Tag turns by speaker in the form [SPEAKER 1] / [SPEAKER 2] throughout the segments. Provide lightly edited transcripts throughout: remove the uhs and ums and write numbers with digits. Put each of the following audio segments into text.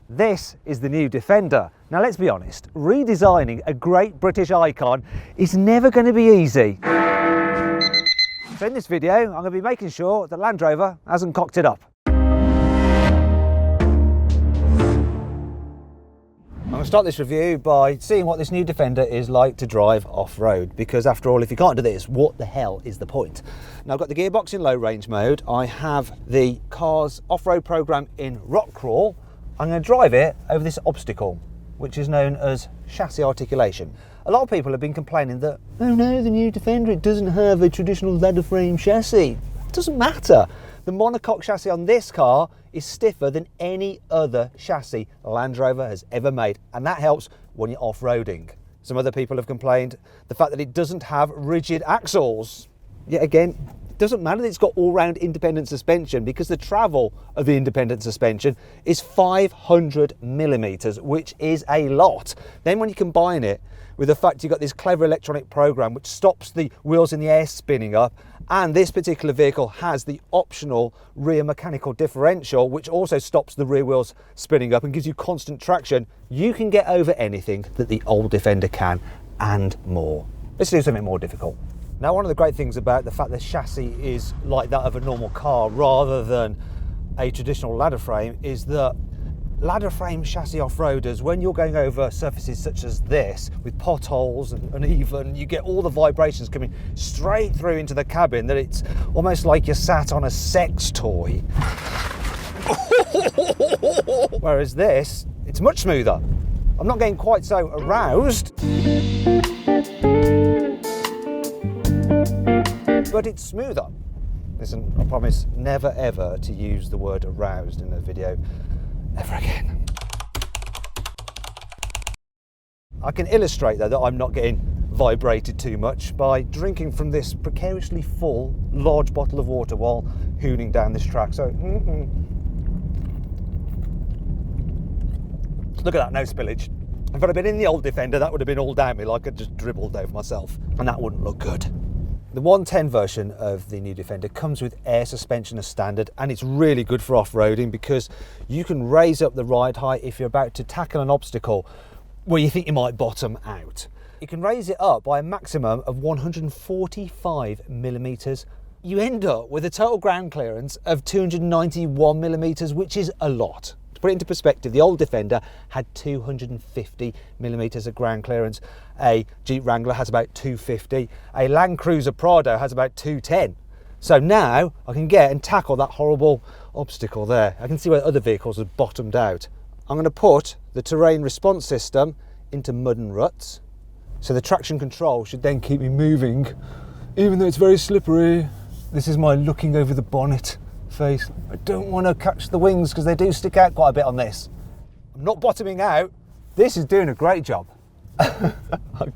[SPEAKER 1] This is the new Defender. Now let's be honest, redesigning a great British icon is never going to be easy. So in this video, I'm going to be making sure that Land Rover hasn't cocked it up. I'm going to start this review by seeing what this new Defender is like to drive off-road, because after all, if you can't do this, what the hell is the point? Now I've got the gearbox in low range mode, I have the car's off-road program in rock crawl. I'm going to drive it over this obstacle, which is known as chassis articulation. A lot of people have been complaining that, oh no, the new Defender, it doesn't have a traditional ladder frame chassis. It doesn't matter. The monocoque chassis on this car is stiffer than any other chassis Land Rover has ever made, and that helps when you're off-roading. Some other people have complained the fact that it doesn't have rigid axles. Yet again, it doesn't matter that it's got all-round independent suspension, because the travel of the independent suspension is 500 millimeters, which is a lot. Then when you combine it with the fact you've got this clever electronic program which stops the wheels in the air spinning up, and this particular vehicle has the optional rear mechanical differential which also stops the rear wheels spinning up and gives you constant traction, you can get over anything that the old Defender can and more. Let's do something more difficult. Now, one of the great things about the fact the chassis is like that of a normal car rather than a traditional ladder frame is that ladder frame chassis off-roaders, when you're going over surfaces such as this with potholes and uneven, you get all the vibrations coming straight through into the cabin that it's almost like you're sat on a sex toy. Whereas this, it's much smoother. I'm not getting quite so aroused, but it's smoother. Listen, I promise never ever to use the word aroused in a video ever again. I can illustrate though that I'm not getting vibrated too much by drinking from this precariously full large bottle of water while hooning down this track. So look at that, no spillage. If I'd have been in the old Defender, that would have been all down me like I just dribbled over myself, and that wouldn't look good. The 110 version of the new Defender comes with air suspension as standard, and it's really good for off-roading because you can raise up the ride height if you're about to tackle an obstacle where you think you might bottom out. You can raise it up by a maximum of 145 millimeters. You end up with a total ground clearance of 291 millimeters, which is a lot. To put it into perspective, the old Defender had 250 millimeters of ground clearance. A Jeep Wrangler has about 250. A Land Cruiser Prado has about 210. So now I can get and tackle that horrible obstacle there. I can see where other vehicles have bottomed out. I'm going to put the terrain response system into mud and ruts. So the traction control should then keep me moving, even though it's very slippery. This is my looking over the bonnet face. I don't want to catch the wings because they do stick out quite a bit on this. I'm not bottoming out. This is doing a great job. I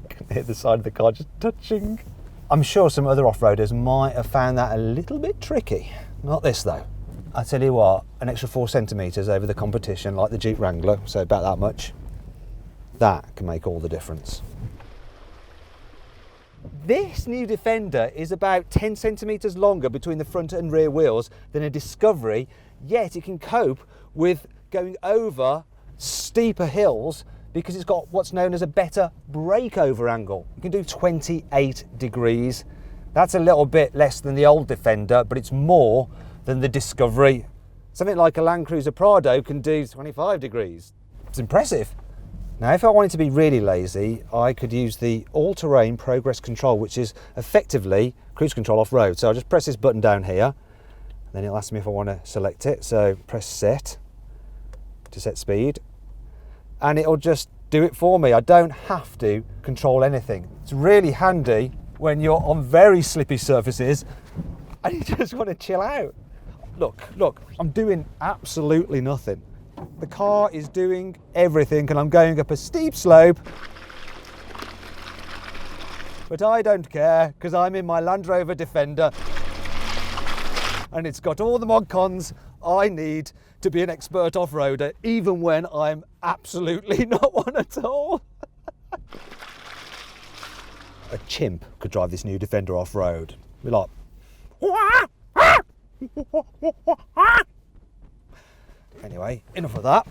[SPEAKER 1] can hear the side of the car just touching. I'm sure some other off-roaders might have found that a little bit tricky. Not this though. I tell you what, an extra 4 centimeters over the competition like the Jeep Wrangler, so about that much, that can make all the difference. This new Defender is about 10 centimeters longer between the front and rear wheels than a Discovery, yet it can cope with going over steeper hills because it's got what's known as a better breakover angle. You can do 28 degrees. That's a little bit less than the old Defender, but it's more than the Discovery. Something like a Land Cruiser Prado can do 25 degrees. It's impressive. Now, if I wanted to be really lazy, I could use the all-terrain progress control, which is effectively cruise control off-road. So I'll just press this button down here, and then it'll ask me if I want to select it. So press set to set speed, and it'll just do it for me. I don't have to control anything. It's really handy when you're on very slippy surfaces and you just want to chill out. Look, I'm doing absolutely nothing. The car is doing everything, and I'm going up a steep slope, but I don't care because I'm in my Land Rover Defender and it's got all the mod cons I need to be an expert off-roader, even when I'm absolutely not one at all. A chimp could drive this new Defender off-road. Be like, anyway, enough of that.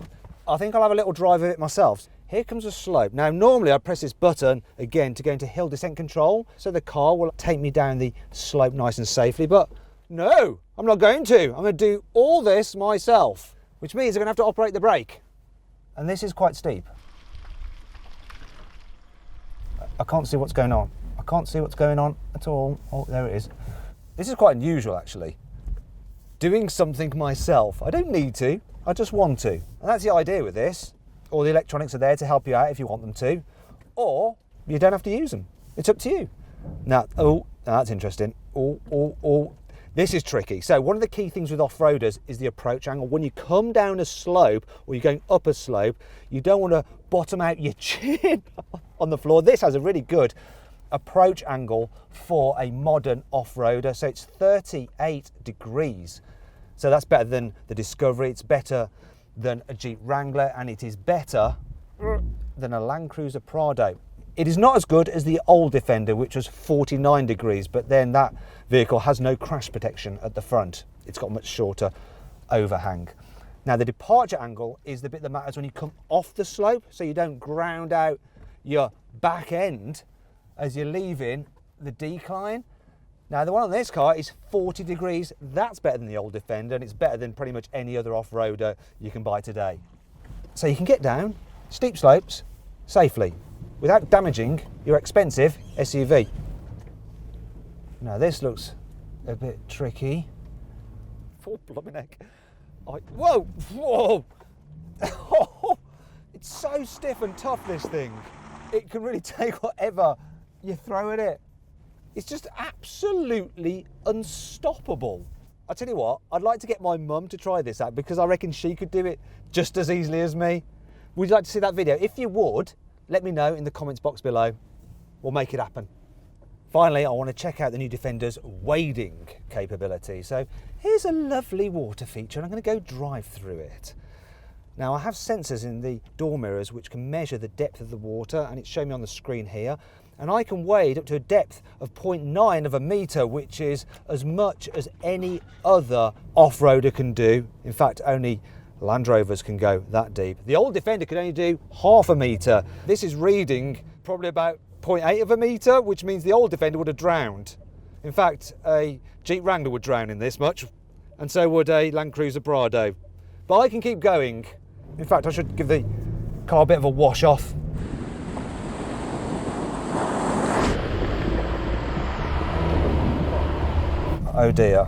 [SPEAKER 1] I think I'll have a little drive of it myself. Here comes a slope. Now normally I press this button again to go into hill descent control, so the car will take me down the slope nice and safely, but no, I'm not going to. I'm going to do all this myself, which means I'm going to have to operate the brake. And this is quite steep. I can't see what's going on. I can't see what's going on at all. Oh, there it is. This is quite unusual actually. Doing something myself. I don't need to, I just want to. And that's the idea with this. All the electronics are there to help you out if you want them to, or you don't have to use them. It's up to you. Now, that's interesting. This is tricky. So one of the key things with off-roaders is the approach angle. When you come down a slope or you're going up a slope, you don't want to bottom out your chin on the floor. This has a really good approach angle for a modern off-roader. So it's 38 degrees. So that's better than the Discovery. It's better than a Jeep Wrangler, and it is better than a Land Cruiser Prado. It is not as good as the old Defender, which was 49 degrees, but then that vehicle has no crash protection at the front. It's got a much shorter overhang. Now the departure angle is the bit that matters when you come off the slope, so you don't ground out your back end as you're leaving the decline. Now the one on this car is 40 degrees. That's better than the old Defender, and it's better than pretty much any other off-roader you can buy today. So you can get down steep slopes safely without damaging your expensive SUV. Now this looks a bit tricky. Oh, blooming heck. Whoa, whoa. It's so stiff and tough, this thing. It can really take whatever you throw at it. It's just absolutely unstoppable. I tell you what, I'd like to get my mum to try this out because I reckon she could do it just as easily as me. Would you like to see that video? If you would, let me know in the comments box below. We'll make it happen. Finally, I want to check out the new Defender's wading capability. So here's a lovely water feature, and I'm going to go drive through it. Now I have sensors in the door mirrors which can measure the depth of the water, and it's showing me on the screen here. And I can wade up to a depth of 0.9 of a metre, which is as much as any other off-roader can do. In fact, only Land Rovers can go that deep. The old Defender could only do half a metre. This is reading probably about 0.8 of a metre, which means the old Defender would have drowned. In fact, a Jeep Wrangler would drown in this much, and so would a Land Cruiser Prado. But I can keep going. In fact, I should give the car a bit of a wash off. Oh dear,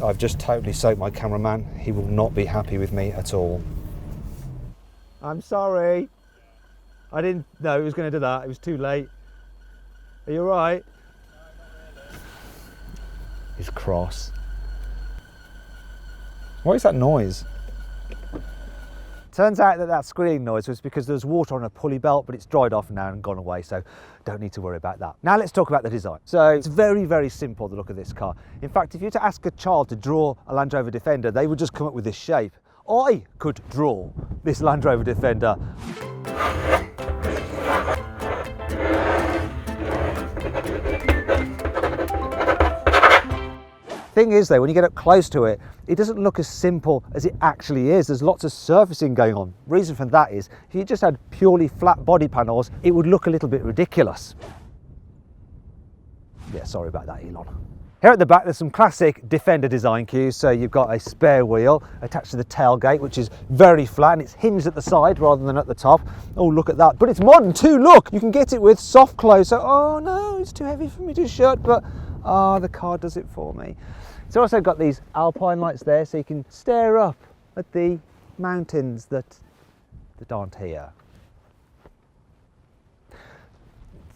[SPEAKER 1] I've just totally soaked my cameraman. He will not be happy with me at all. I'm sorry. I didn't know he was going to do that. It was too late. Are you all right? No, not really. He's cross. What is that noise? Turns out that that squealing noise was because there was water on a pulley belt, but it's dried off now and gone away, so don't need to worry about that. Now let's talk about the design. So it's very, very simple, the look of this car. In fact, if you were to ask a child to draw a Land Rover Defender, they would just come up with this shape. I could draw this Land Rover Defender. Thing is though, when you get up close to it, it doesn't look as simple as it actually is. There's lots of surfacing going on. Reason for that is, if you just had purely flat body panels, it would look a little bit ridiculous. Yeah, sorry about that, Elon. Here at the back, there's some classic Defender design cues. So you've got a spare wheel attached to the tailgate, which is very flat, and it's hinged at the side rather than at the top. Oh, look at that. But it's modern too, look! You can get it with soft close. So, oh no, it's too heavy for me to shut, but the car does it for me. It's also got these alpine lights there, so you can stare up at the mountains that aren't here.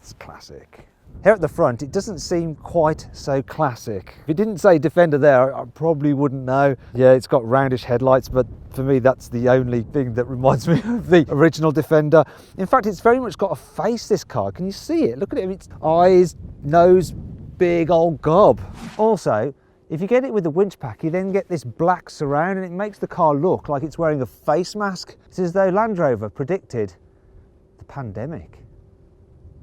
[SPEAKER 1] It's classic. Here at the front, it doesn't seem quite so classic. If it didn't say Defender there, I probably wouldn't know. Yeah, it's got roundish headlights, but for me, that's the only thing that reminds me of the original Defender. In fact, it's very much got a face, this car. Can you see it? Look at it, its eyes, nose, big old gob. Also, if you get it with the Winch Pack, you then get this black surround, and it makes the car look like it's wearing a face mask. It's as though Land Rover predicted the pandemic.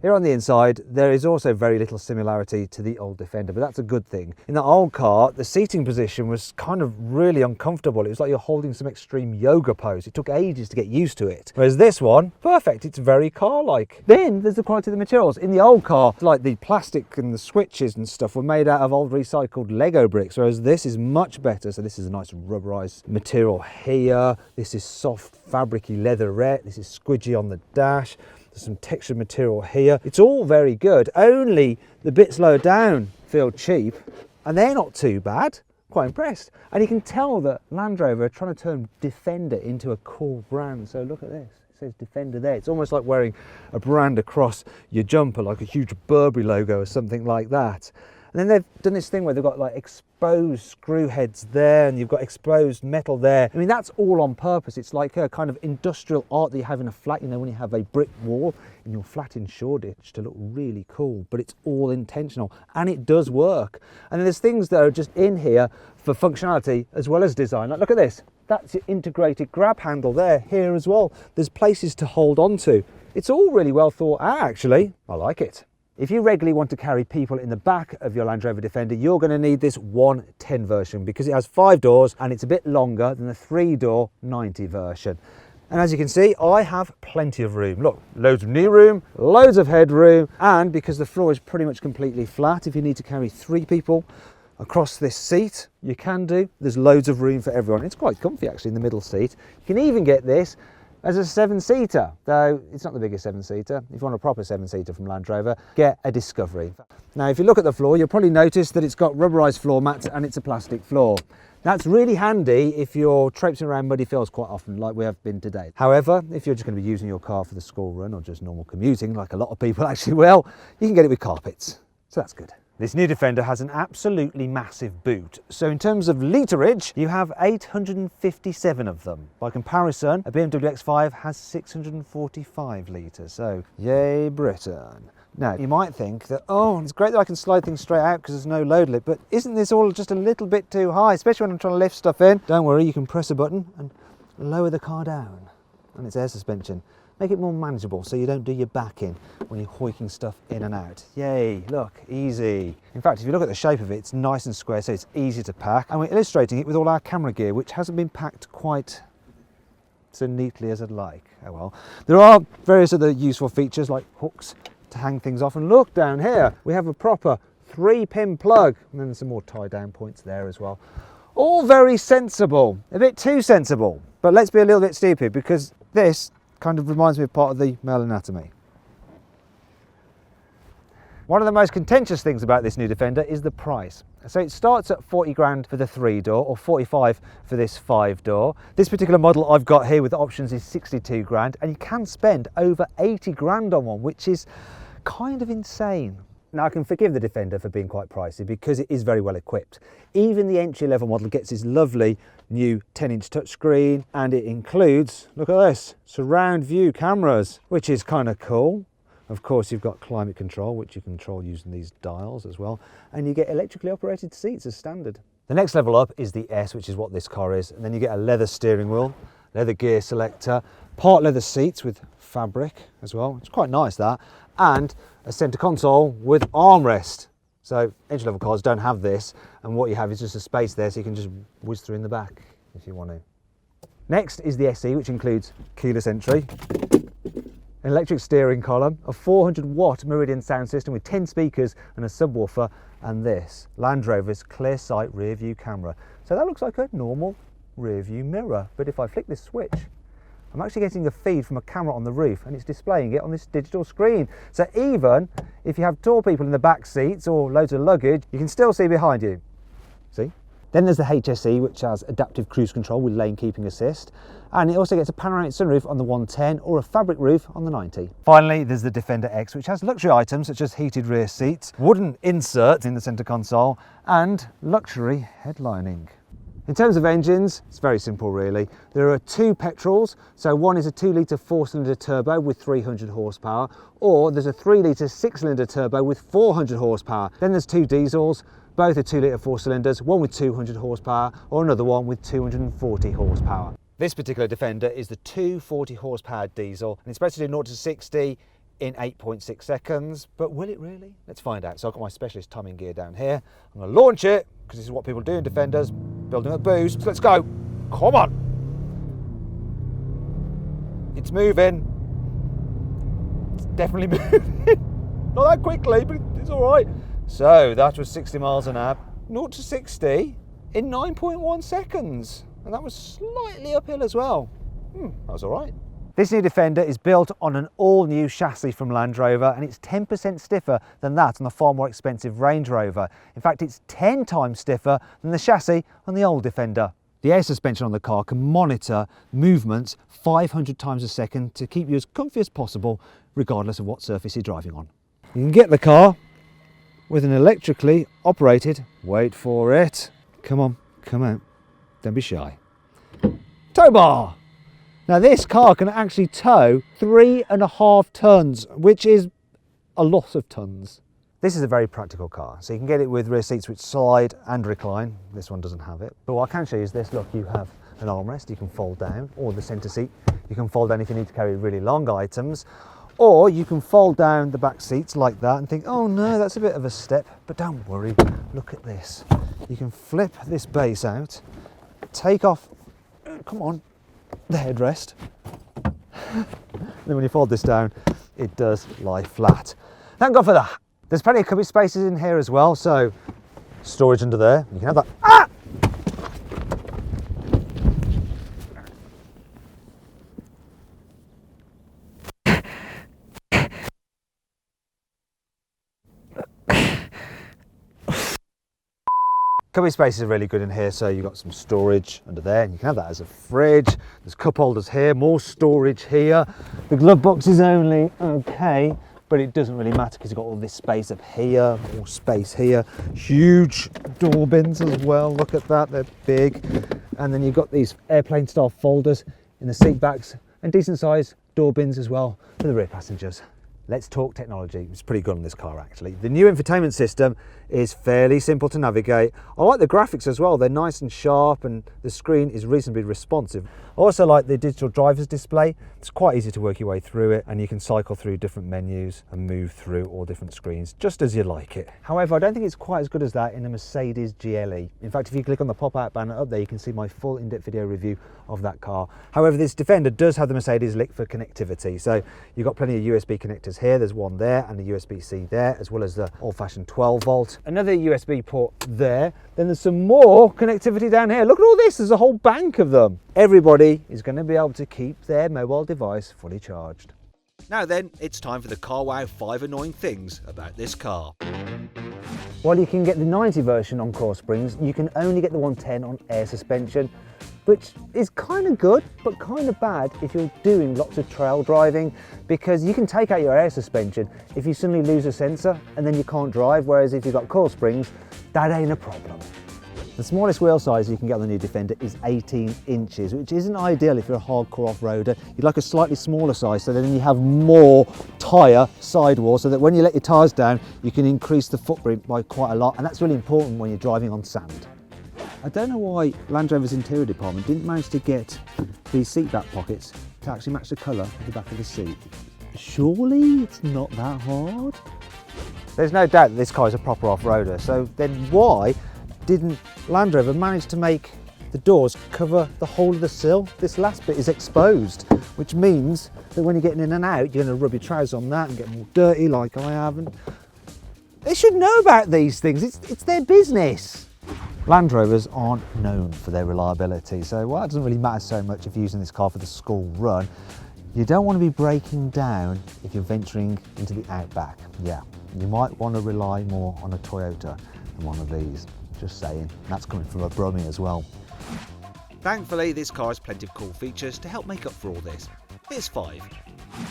[SPEAKER 1] Here on the inside, there is also very little similarity to the old Defender, but that's a good thing. In the old car, the seating position was kind of really uncomfortable. It was like you're holding some extreme yoga pose. It took ages to get used to it. Whereas this one, perfect. It's very car-like. Then there's the quality of the materials. In the old car, like the plastic and the switches and stuff were made out of old recycled Lego bricks, whereas this is much better. So this is a nice rubberized material here. This is soft fabricy leatherette. This is squidgy on the dash. There's some textured material here. It's all very good. Only the bits lower down feel cheap, and they're not too bad. Quite impressed. And you can tell that Land Rover are trying to turn Defender into a cool brand. So look at this. It says Defender there. It's almost like wearing a brand across your jumper, like a huge Burberry logo or something like that. And then they've done this thing where they've got like exposed screw heads there, and you've got exposed metal there. I mean, that's all on purpose. It's like a kind of industrial art that you have in a flat, you know, when you have a brick wall in your flat in Shoreditch to look really cool, but it's all intentional and it does work. And then there's things that are just in here for functionality as well as design. Like, look at this. That's your integrated grab handle there, here as well. There's places to hold on to. It's all really well thought out, actually. I like it. If you regularly want to carry people in the back of your Land Rover Defender, you're going to need this 110 version because it has 5 doors and it's a bit longer than the 3-door 90 version. And as you can see, I have plenty of room. Look, loads of knee room, loads of headroom, and because the floor is pretty much completely flat, if you need to carry 3 people across this seat, you can do. There's loads of room for everyone. It's quite comfy actually in the middle seat. You can even get this as a 7-seater, though it's not the biggest 7-seater. If you want a proper 7-seater from Land Rover, get a Discovery. Now, if you look at the floor, you'll probably notice that it's got rubberized floor mats and it's a plastic floor. That's really handy if you're traipsing around muddy fields quite often, like we have been today. However, if you're just going to be using your car for the school run or just normal commuting, like a lot of people actually will, you can get it with carpets. So that's good. This new Defender has an absolutely massive boot. So in terms of literage, you have 857 of them. By comparison, a BMW X5 has 645 litres. So yay Britain. Now, you might think that, oh, it's great that I can slide things straight out because there's no load limit, but isn't this all just a little bit too high, especially when I'm trying to lift stuff in? Don't worry, you can press a button and lower the car down. And it's air suspension. Make it more manageable so you don't do your back in when you're hoiking stuff in and out. Yay, look, easy. In fact, if you look at the shape of it, it's nice and square, so it's easy to pack. And we're illustrating it with all our camera gear, which hasn't been packed quite so neatly as I'd like. Oh well. There are various other useful features like hooks to hang things off. And look down here, we have a proper 3-pin plug. And then there's some more tie down points there as well. All very sensible, a bit too sensible. But let's be a little bit stupid because this kind of reminds me of part of the male anatomy. One of the most contentious things about this new Defender is the price. So it starts at 40 grand for the 3-door or 45 for this 5-door. This particular model I've got here with options is 62 grand, and you can spend over 80 grand on one, which is kind of insane. Now, I can forgive the Defender for being quite pricey because it is very well equipped. Even the entry-level model gets this lovely new 10-inch touchscreen, and it includes, look at this, surround view cameras, which is kind of cool. Of course, you've got climate control, which you control using these dials as well, and you get electrically operated seats as standard. The next level up is the S, which is what this car is, and then you get a leather steering wheel, leather gear selector, part leather seats with fabric as well. It's quite nice, that, and a centre console with armrest. So entry-level cars don't have this, and what you have is just a space there so you can just whiz through in the back if you want to. Next is the SE, which includes keyless entry, an electric steering column, a 400-watt Meridian sound system with 10 speakers and a subwoofer, and this Land Rover's clear sight rear view camera. So that looks like a normal rear view mirror, but if I flick this switch, I'm actually getting a feed from a camera on the roof and it's displaying it on this digital screen. So even if you have tall people in the back seats or loads of luggage, you can still see behind you. See? Then there's the HSE, which has adaptive cruise control with lane keeping assist. And it also gets a panoramic sunroof on the 110 or a fabric roof on the 90. Finally, there's the Defender X, which has luxury items such as heated rear seats, wooden inserts in the centre console, and luxury headlining. In terms of engines, it's very simple really. There are 2 petrols, so one is a 2-litre 4-cylinder turbo with 300 horsepower, or there's a 3-litre 6-cylinder turbo with 400 horsepower. Then there's 2 diesels, both are 2-litre 4-cylinders, one with 200 horsepower, or another one with 240 horsepower. This particular Defender is the 240 horsepower diesel, and it's supposed to do 0 to 60 in 8.6 seconds, but will it really? Let's find out. So I've got my specialist timing gear down here. I'm going to launch it, because this is what people do in Defenders, building a boost. Let's go. Come on. It's moving. It's definitely moving. Not that quickly, but it's all right. So that was 60 miles an hour. 0 to 60 in 9.1 seconds. And that was slightly uphill as well. That was all right. This new Defender is built on an all-new chassis from Land Rover, and it's 10% stiffer than that on the far more expensive Range Rover. In fact, it's 10 times stiffer than the chassis on the old Defender. The air suspension on the car can monitor movements 500 times a second to keep you as comfy as possible, regardless of what surface you're driving on. You can get the car with an electrically operated, wait for it, come on, come out, don't be shy, tow bar. Now this car can actually tow 3.5 tons, which is a lot of tons. This is a very practical car, so you can get it with rear seats which slide and recline. This one doesn't have it. But what I can show you is this. Look, you have an armrest you can fold down, or the centre seat you can fold down if you need to carry really long items, or you can fold down the back seats like that and think, oh no, that's a bit of a step, but don't worry, look at this. You can flip this base out, take off, come on, the headrest. Then when you fold this down, it does lie flat. Thank God for that. There's plenty of cubby spaces in here as well, so storage under there. You can have that. Ah! Cubby spaces are really good in here, so you've got some storage under there, and you can have that as a fridge. There's cup holders here, more storage here. The glove box is only okay, but it doesn't really matter because you've got all this space up here, more space here. Huge door bins as well, look at that, they're big. And then you've got these airplane style folders in the seat backs, and decent sized door bins as well for the rear passengers. Let's talk technology. It's pretty good on this car actually. The new infotainment system is fairly simple to navigate. I like the graphics as well. They're nice and sharp, and the screen is reasonably responsive. I also like the digital driver's display. It's quite easy to work your way through it, and you can cycle through different menus and move through all different screens just as you like it. However, I don't think it's quite as good as that in a Mercedes GLE. In fact, if you click on the pop-out banner up there, you can see my full in-depth video review of that car. However, this Defender does have the Mercedes lick for connectivity. So you've got plenty of USB connectors here. There's one there and a USB-C there, as well as the old-fashioned 12 volt. Another USB port there. Then there's some more connectivity down here. Look at all this, there's a whole bank of them. Everybody is going to be able to keep their mobile device fully charged. Now then, it's time for the Car Wow 5 annoying things about this car. While you can get the 90 version on core springs, you can only get the 110 on air suspension, which is kind of good, but kind of bad if you're doing lots of trail driving, because you can take out your air suspension if you suddenly lose a sensor and then you can't drive, whereas if you've got core springs, that ain't a problem. The smallest wheel size you can get on the new Defender is 18 inches, which isn't ideal if you're a hardcore off-roader. You'd like a slightly smaller size so then you have more tyre sidewall, so that when you let your tyres down, you can increase the footprint by quite a lot, and that's really important when you're driving on sand. I don't know why Land Rover's interior department didn't manage to get these seat back pockets to actually match the colour of the back of the seat. Surely it's not that hard? There's no doubt that this car is a proper off-roader, so then why didn't Land Rover manage to make the doors cover the whole of the sill? This last bit is exposed, which means that when you're getting in and out, you're going to rub your trousers on that and get them all dirty like I have. And they should know about these things, it's their business. Land Rovers aren't known for their reliability, so while it doesn't really matter so much if you're using this car for the school run, you don't want to be breaking down if you're venturing into the outback. Yeah, you might want to rely more on a Toyota than one of these. Just saying, and that's coming from a Brummie as well. Thankfully, this car has plenty of cool features to help make up for all this. Here's 5.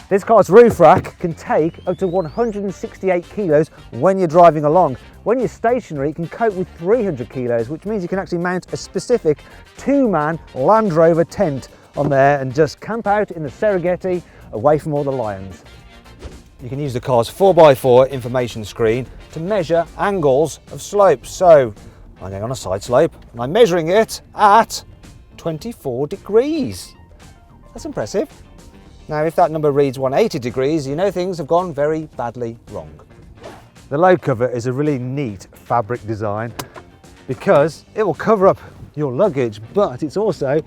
[SPEAKER 1] This car's roof rack can take up to 168 kilos when you're driving along. When you're stationary, it can cope with 300 kilos, which means you can actually mount a specific 2-man Land Rover tent on there and just camp out in the Serengeti away from all the lions. You can use the car's 4x4 information screen to measure angles of slopes. So I'm going on a side slope and I'm measuring it at 24 degrees. That's impressive. Now if that number reads 180 degrees, you know things have gone very badly wrong. The load cover is a really neat fabric design because it will cover up your luggage, but it's also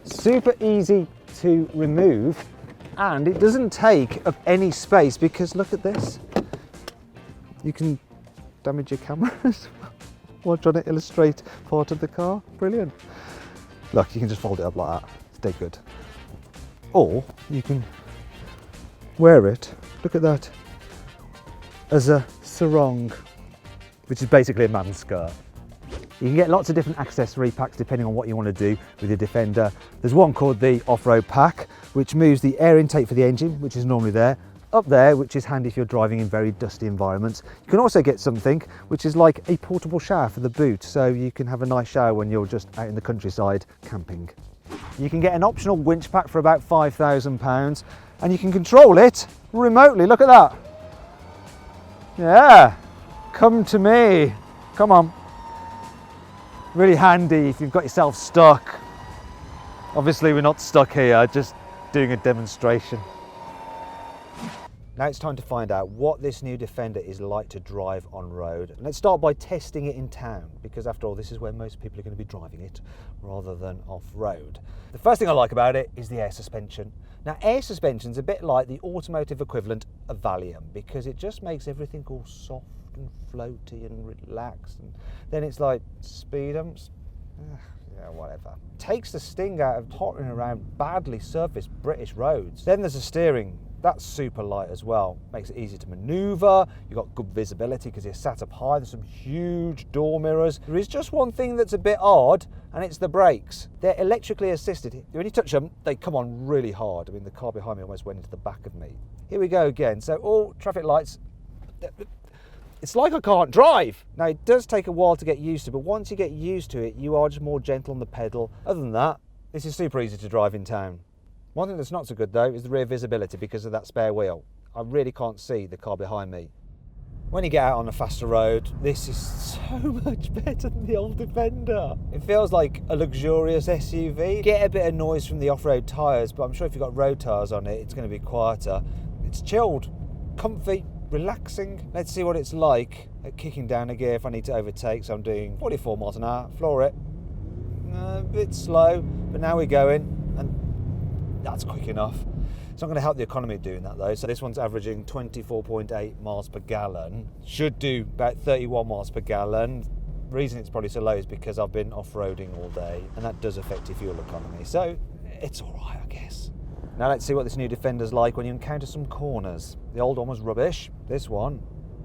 [SPEAKER 1] super easy to remove and it doesn't take up any space because look at this. You can damage your camera as well while trying to illustrate part of the car. Brilliant. Look, you can just fold it up like that. Stay good. Or you can wear it, look at that, as a sarong, which is basically a man's skirt. You can get lots of different accessory packs depending on what you want to do with your Defender. There's one called the off-road pack, which moves the air intake for the engine, which is normally there, up there, which is handy if you're driving in very dusty environments. You can also get something which is like a portable shower for the boot, so you can have a nice shower when you're just out in the countryside camping. You can get an optional winch pack for about £5,000 and you can control it remotely. Look at that. Yeah, come to me. Come on. Really handy if you've got yourself stuck. Obviously we're not stuck here, just doing a demonstration. Now it's time to find out what this new Defender is like to drive on road. And let's start by testing it in town, because after all, this is where most people are going to be driving it rather than off-road. The first thing I like about it is the air suspension. Now air suspension's a bit like the automotive equivalent of Valium, because it just makes everything all soft and floaty and relaxed, and then it's like speed humps. Yeah, whatever. Takes the sting out of pottering around badly surfaced British roads. Then there's the steering. That's super light as well. Makes it easy to maneuver. You've got good visibility because you're sat up high. There's some huge door mirrors. There is just one thing that's a bit odd, and it's the brakes. They're electrically assisted. When you touch them, they come on really hard. I mean, the car behind me almost went into the back of me. Here we go again. So all traffic lights, it's like I can't drive. Now it does take a while to get used to, but once you get used to it, you are just more gentle on the pedal. Other than that, this is super easy to drive in town. One thing that's not so good though is the rear visibility because of that spare wheel. I really can't see the car behind me. When you get out on a faster road, this is so much better than the old Defender. It feels like a luxurious SUV. Get a bit of noise from the off-road tyres, but I'm sure if you've got road tyres on it, it's going to be quieter. It's chilled, comfy, relaxing. Let's see what it's like at kicking down a gear if I need to overtake. So I'm doing 44 miles an hour, floor it. A bit slow, but now we're going, and that's quick enough. It's not going to help the economy doing that though. So this one's averaging 24.8 miles per gallon. Should do about 31 miles per gallon. The reason it's probably so low is because I've been off-roading all day, and that does affect your fuel economy. So it's all right, I guess. Now let's see what this new Defender's like when you encounter some corners. The old one was rubbish. This one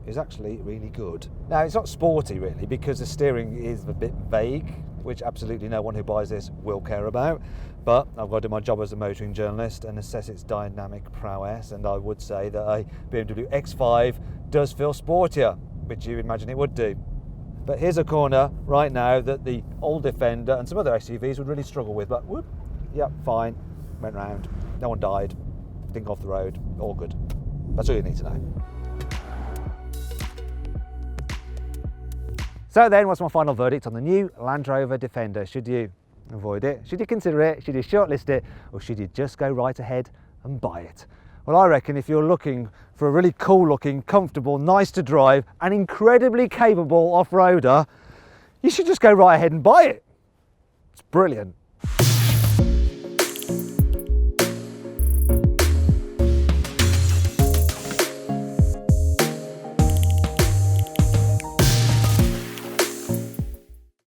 [SPEAKER 1] is actually really good. Now it's not sporty really because the steering is a bit vague, which absolutely no one who buys this will care about. But I've got to do my job as a motoring journalist and assess its dynamic prowess, and I would say that a BMW X5 does feel sportier, which you imagine it would do. But here's a corner right now that the old Defender and some other SUVs would really struggle with, but whoop, yep, fine, went round, no one died, didn't go off the road, all good. That's all you need to know. So then, what's my final verdict on the new Land Rover Defender? Should you avoid it? Should you consider it? Should you shortlist it? Or should you just go right ahead and buy it? Well, I reckon if you're looking for a really cool looking, comfortable, nice to drive and incredibly capable off-roader, you should just go right ahead and buy it. It's brilliant.